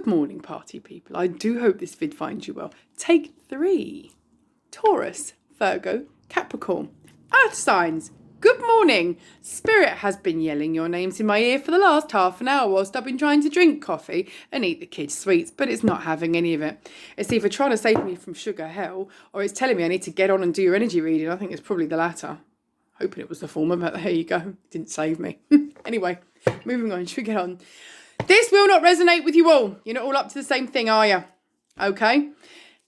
Good morning, party people. I do hope this vid finds you well. Take 3. Taurus, Virgo, Capricorn. Earth signs. Good morning. Spirit has been yelling your names in my ear for the last half an hour whilst I've been trying to drink coffee and eat the kids' sweets, but it's not having any of it. It's either trying to save me from sugar hell or it's telling me I need to get on and do your energy reading. I think it's probably the latter. Hoping it was the former, but there you go. Didn't save me. Anyway, moving on. Should we get on? This will not resonate with you all. You're not all up to the same thing, are you? Okay.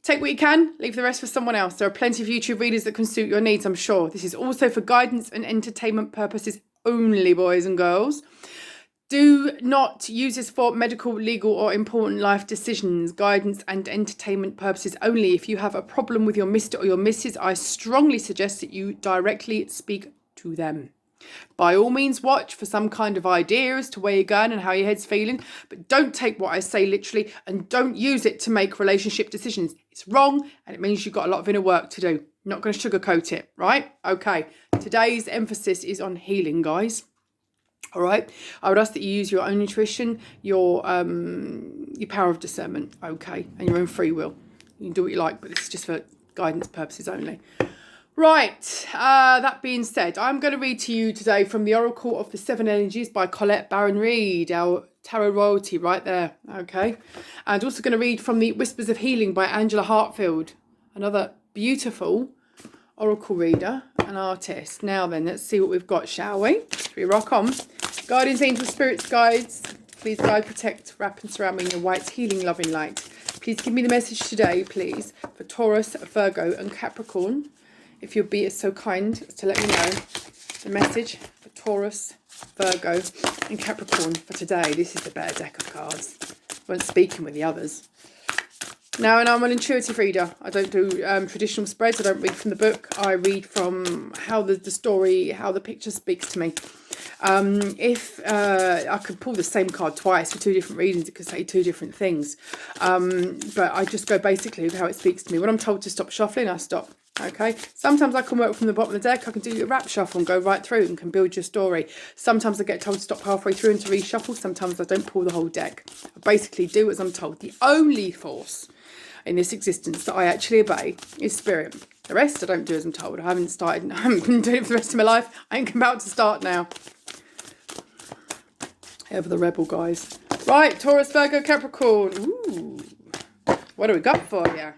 Take what you can, leave the rest for someone else. There are plenty of YouTube readers that can suit your needs, I'm sure. This is also for guidance and entertainment purposes only, boys and girls. Do not use this for medical, legal, or important life decisions, guidance and entertainment purposes only. If you have a problem with your Mr. or your Mrs., I strongly suggest that you directly speak to them. By all means, watch for some kind of idea as to where you're going and how your head's feeling, but don't take what I say literally and don't use it to make relationship decisions. It's wrong and it means you've got a lot of inner work to do. I'm not going to sugarcoat it, right? Okay, today's emphasis is on healing, guys. All right, I would ask that you use your own intuition, your power of discernment, okay, and your own free will. You can do what you like, but this is just for guidance purposes only. Right, that being said, I'm going to read to you today from the Oracle of the Seven Energies by Colette Baron-Reid, our tarot royalty right there, okay? And also going to read from the Whispers of Healing by Angela Hartfield, another beautiful oracle reader and artist. Now then, let's see what we've got, shall we? Should we rock on? Guardians, angels, spirits, guides, please guide, protect, wrap and surround me in your white, healing, loving light. Please give me the message today, please, for Taurus, Virgo and Capricorn. If you'll be so kind as to let me know the message for Taurus, Virgo and Capricorn for today. This is the better deck of cards. I won't speaking with the others. Now, and I'm an intuitive reader. I don't do traditional spreads. I don't read from the book. I read from how the story, how the picture speaks to me. If I could pull the same card twice for 2 different readings, it could say 2 different things. But I just go basically with how it speaks to me. When I'm told to stop shuffling, I stop. Okay, sometimes I can work from the bottom of the deck. I can do a wrap shuffle and go right through and can build your story. Sometimes I get told to stop halfway through and to reshuffle. Sometimes I don't pull the whole deck. I basically do as I'm told. The only force in this existence that I actually obey is spirit. The rest I don't do as I'm told. I haven't started. I haven't been doing it for the rest of my life. I ain't about to start now. Ever the rebel, guys. Right, Taurus, Virgo, Capricorn. Ooh, what do we got for you?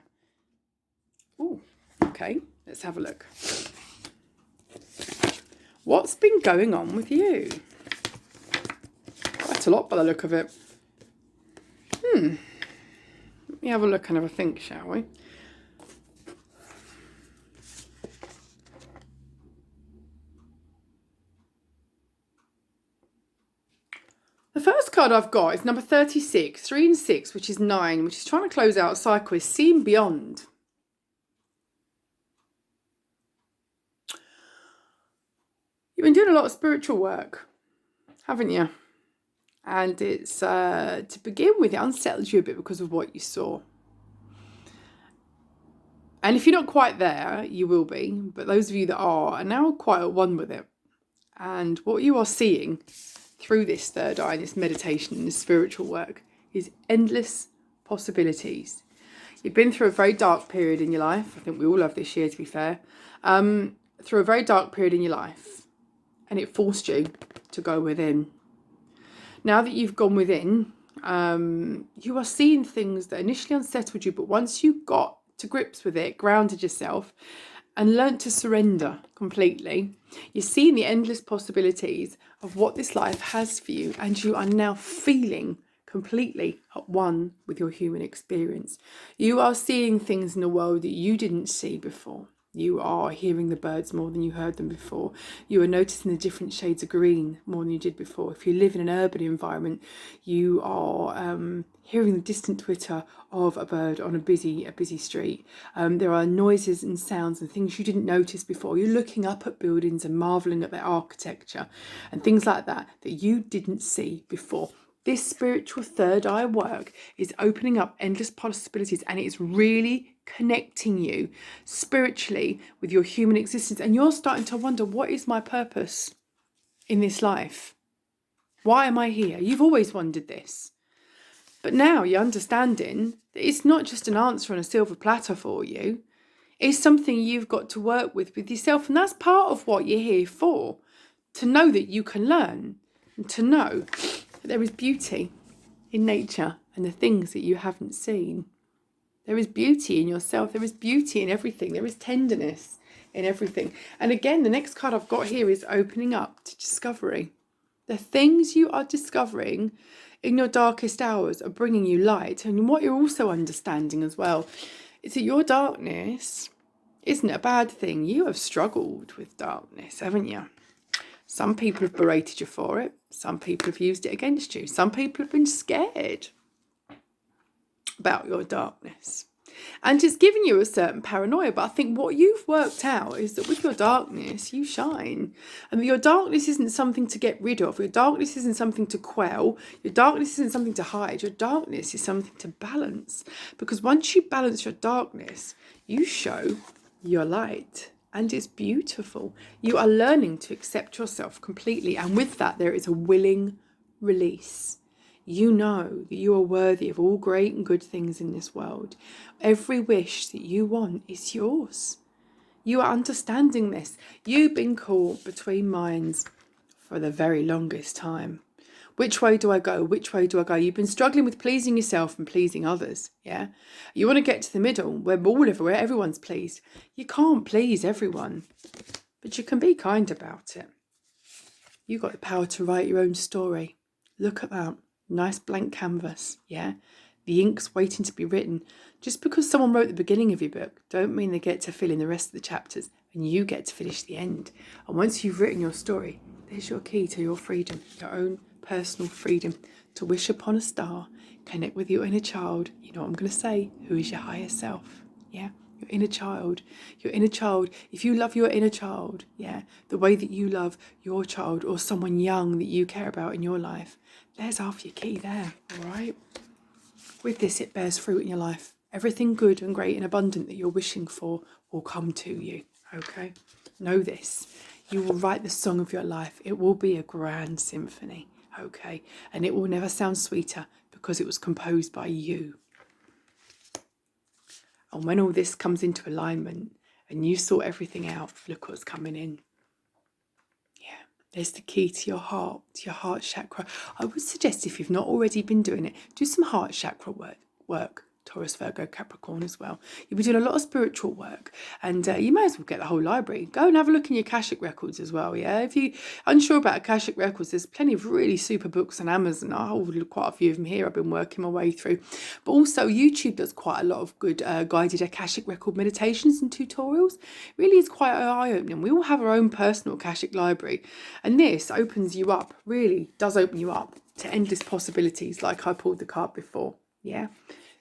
Ooh. Okay, let's have a look. What's been going on with you? Quite a lot by the look of it. Let me have a look and have a think, shall we? The first card I've got is number 36, 3 and 6, which is 9, which is trying to close out a cycle, is seeing beyond. You've been doing a lot of spiritual work, haven't you? And it's, to begin with, it unsettled you a bit because of what you saw. And if you're not quite there, you will be. But those of you that are now quite at one with it. And what you are seeing through this third eye, this meditation and this spiritual work is endless possibilities. You've been through a very dark period in your life. I think we all have this year, to be fair. Through a very dark period in your life. And it forced you to go within. Now that you've gone within, you are seeing things that initially unsettled you, but once you got to grips with it, grounded yourself, and learnt to surrender completely, you're seeing the endless possibilities of what this life has for you, and you are now feeling completely at one with your human experience. You are seeing things in the world that you didn't see before. You are hearing the birds more than you heard them before. You are noticing the different shades of green more than you did before. If you live in an urban environment, you are hearing the distant twitter of a bird on a busy street. There are noises and sounds and things you didn't notice before. You're looking up at buildings and marvelling at their architecture and things like that you didn't see before. This spiritual third eye work is opening up endless possibilities, and it is really connecting you spiritually with your human existence. And you're starting to wonder, what is my purpose in this life? Why am I here? You've always wondered this. But now you're understanding that it's not just an answer on a silver platter for you. It's something you've got to work with yourself. And that's part of what you're here for. To know that you can learn. And to know that there is beauty in nature and the things that you haven't seen. There is beauty in yourself. There is beauty in everything. There is tenderness in everything. And again, the next card I've got here is opening up to discovery. The things you are discovering in your darkest hours are bringing you light. And what you're also understanding as well is that your darkness isn't a bad thing. You have struggled with darkness, haven't you? Some people have berated you for it. Some people have used it against you. Some people have been scared about your darkness. And it's given you a certain paranoia. But I think what you've worked out is that with your darkness, you shine. And your darkness isn't something to get rid of. Your darkness isn't something to quell. Your darkness isn't something to hide. Your darkness is something to balance. Because once you balance your darkness, you show your light. And it's beautiful. You are learning to accept yourself completely. And with that, there is a willing release. You know that you are worthy of all great and good things in this world. Every wish that you want is yours. You are understanding this. You've been caught between minds for the very longest time. Which way do I go? Which way do I go? You've been struggling with pleasing yourself and pleasing others. Yeah. You want to get to the middle where everyone's pleased. You can't please everyone, but you can be kind about it. You've got the power to write your own story. Look at that. Nice blank canvas, yeah? The ink's waiting to be written. Just because someone wrote the beginning of your book, don't mean they get to fill in the rest of the chapters and you get to finish the end. And once you've written your story, there's your key to your freedom, your own personal freedom to wish upon a star, connect with your inner child. You know what I'm going to say? Who is your higher self? Yeah? Your inner child. Your inner child. If you love your inner child, yeah, the way that you love your child or someone young that you care about in your life, there's half your key there, all right? With this, it bears fruit in your life. Everything good and great and abundant that you're wishing for will come to you, okay? Know this. You will write the song of your life. It will be a grand symphony, okay? And it will never sound sweeter because it was composed by you. And when all this comes into alignment and you sort everything out, look what's coming in. There's the key to your heart chakra. I would suggest if you've not already been doing it, do some heart chakra work. Taurus, Virgo, Capricorn as well. You'll be doing a lot of spiritual work and you may as well get the whole library. Go and have a look in your Akashic records as well, yeah? If you're unsure about Akashic records, there's plenty of really super books on Amazon. I hold quite a few of them here I've been working my way through. But also YouTube does quite a lot of good guided Akashic record meditations and tutorials. Really is quite eye-opening. We all have our own personal Akashic library and this opens you up, really does open you up to endless possibilities like I pulled the card before, yeah?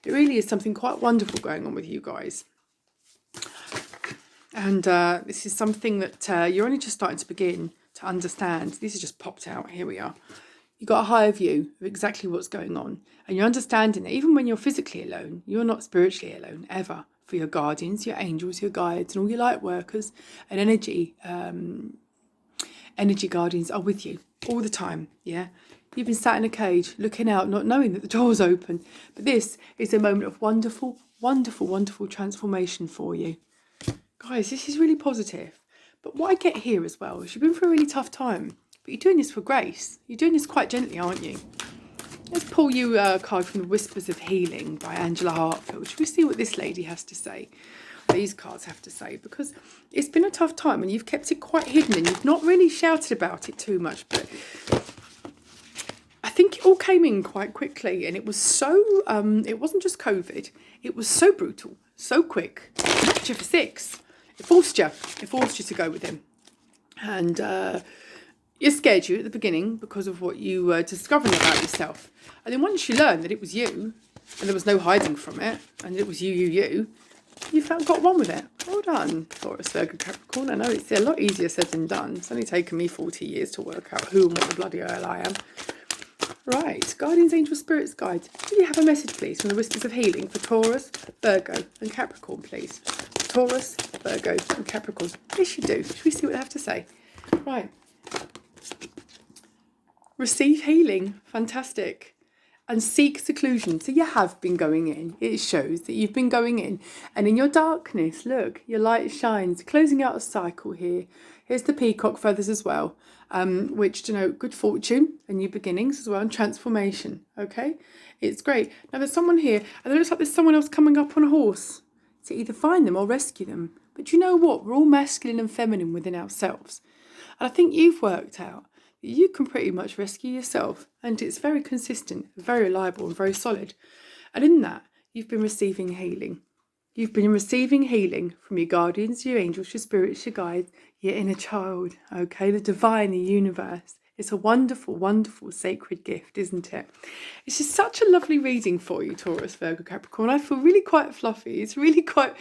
It really is something quite wonderful going on with you guys. And this is something that you're only just starting to begin to understand. This has just popped out. Here we are. You've got a higher view of exactly what's going on. And you're understanding that even when you're physically alone, you're not spiritually alone, ever. For your guardians, your angels, your guides, and all your light workers and energy guardians are with you all the time, yeah? You've been sat in a cage, looking out, not knowing that the door's open. But this is a moment of wonderful, wonderful, wonderful transformation for you. Guys, this is really positive. But what I get here as well is you've been through a really tough time. But you're doing this for grace. You're doing this quite gently, aren't you? Let's pull you a card from the Whispers of Healing by Angela Hartfield. Should we see what this lady has to say? These cards have to say, because it's been a tough time and you've kept it quite hidden and you've not really shouted about it too much. But I think it all came in quite quickly and it was so, it wasn't just COVID, it was so brutal, so quick. It knocked you for six. It forced you to go with him. And it scared you at the beginning because of what you were discovering about yourself. And then once you learned that it was you, and there was no hiding from it, and it was you got one with it. Well done, Taurus, Virgo, Capricorn. I know it's a lot easier said than done. It's only taken me 40 years to work out who and what the bloody hell I am. Right, Guardians, Angel, Spirits, Guides. Will you have a message, please, from the Whispers of Healing for Taurus, Virgo and Capricorn, please? Taurus, Virgo and Capricorn. Yes, you do. Should we see what they have to say? Right. Receive healing. Fantastic. and seek seclusion. So you have been going in. It shows that you've been going in. And in your darkness, look, your light shines. Closing out a cycle here. Here's the peacock feathers as well, which denote good fortune and new beginnings as well, and transformation, okay? It's great. Now there's someone here, and it looks like there's someone else coming up on a horse to either find them or rescue them. But you know what? We're all masculine and feminine within ourselves. And I think you've worked out that you can pretty much rescue yourself. And it's very consistent, very reliable and very solid. And in that, you've been receiving healing. You've been receiving healing from your guardians, your angels, your spirits, your guides, your inner child, okay? The divine, the universe. It's a wonderful, wonderful sacred gift, isn't it? It's just such a lovely reading for you, Taurus, Virgo, Capricorn. I feel really quite fluffy. It's really quite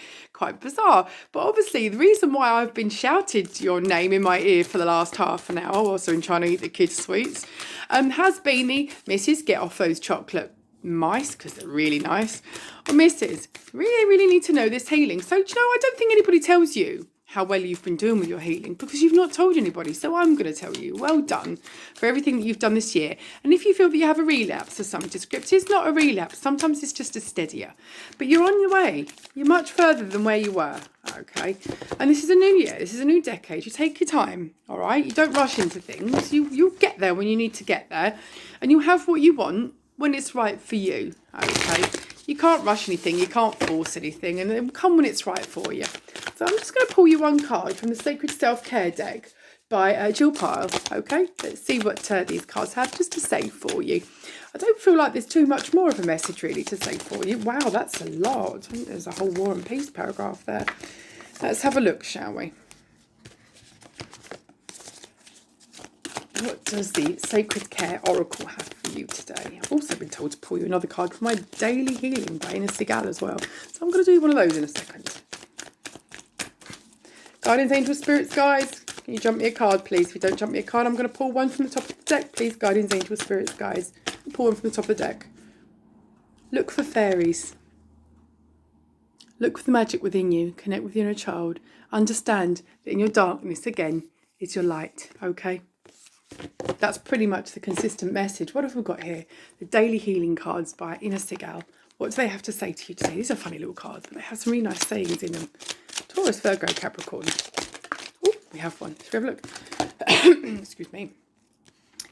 bizarre. But obviously, the reason why I've been shouted your name in my ear for the last half an hour, also in trying to eat the kids' sweets, has been the Mrs. Get off those chocolate mice, because they're really nice. Or Mrs. Really need to know this healing. So, do you know, I don't think anybody tells you how well you've been doing with your healing, because you've not told anybody. So I'm going to tell you, well done for everything that you've done this year. And if you feel that you have a relapse of some description, it's not a relapse. Sometimes it's just a steadier. But you're on your way. You're much further than where you were, okay? And this is a new year. This is a new decade. You take your time, all right? You don't rush into things. You'll get there when you need to get there. And you'll have what you want when it's right for you, okay? You can't rush anything, you can't force anything, and it will come when it's right for you. So I'm just going to pull you one card from the Sacred Self-Care deck by Jill Pyle, okay? Let's see what these cards have just to say for you. I don't feel like there's too much more of a message really to say for you. Wow, that's a lot. I think there's a whole War and Peace paragraph there. Let's have a look, shall we? What does the Sacred Care Oracle have for you today? I've also been told to pull you another card for my daily healing by Inner Seagal as well. So I'm going to do one of those in a second. Guardians, Angels, Spirits, Guides, can you jump me a card, please? If you don't jump me a card, I'm going to pull one from the top of the deck, please. Guardians, Angels, Spirits, Guides. Pull one from the top of the deck. Look for fairies. Look for the magic within you. Connect with your inner child. Understand that in your darkness, again, is your light, okay? That's pretty much the consistent message. What have we got here? The Daily Healing cards by Inner Seagal. What do they have to say to you today? These are funny little cards, but they have some really nice sayings in them. Taurus, Virgo, Capricorn. Oh, we have one. Should we have a look? Excuse me.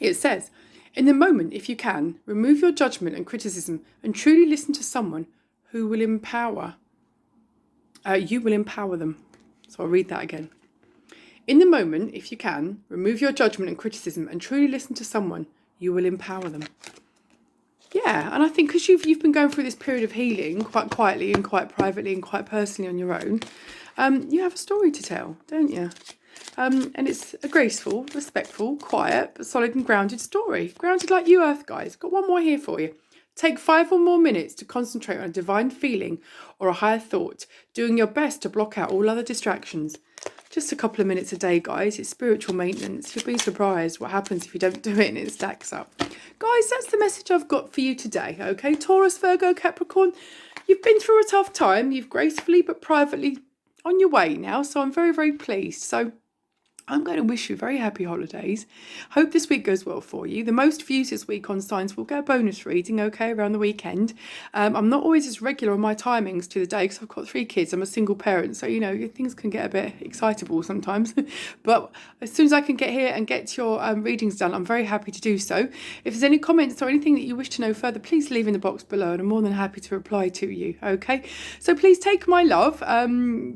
It says, in the moment, if you can, remove your judgment and criticism and truly listen to someone who will empower. You will empower them. So I'll read that again. In the moment, if you can, remove your judgment and criticism and truly listen to someone, you will empower them. Yeah, and I think because you've been going through this period of healing quite quietly and quite privately and quite personally on your own, you have a story to tell, don't you? And it's a graceful, respectful, quiet, but solid and grounded story. Grounded like you, Earth guys. Got one more here for you. Take 5 or more minutes to concentrate on a divine feeling or a higher thought, doing your best to block out all other distractions. Just a couple of minutes a day, guys. It's spiritual maintenance. You'll be surprised what happens if you don't do it and it stacks up. Guys, that's the message I've got for you today, okay? Taurus, Virgo, Capricorn, you've been through a tough time. You've gracefully but privately on your way now, so I'm very, very pleased. So I'm going to wish you very happy holidays. Hope this week goes well for you. The most views this week on signs will get a bonus reading, okay, around the weekend. I'm not always as regular on my timings to the day because I've got 3 kids. I'm a single parent, so, you know, things can get a bit excitable sometimes. But as soon as I can get here and get your readings done, I'm very happy to do so. If there's any comments or anything that you wish to know further, please leave in the box below and I'm more than happy to reply to you, okay? So please take my love,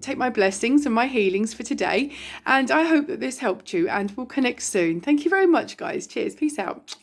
take my blessings and my healings for today. And I hope that this helped you and we'll connect soon. Thank you very much, guys. Cheers. Peace out.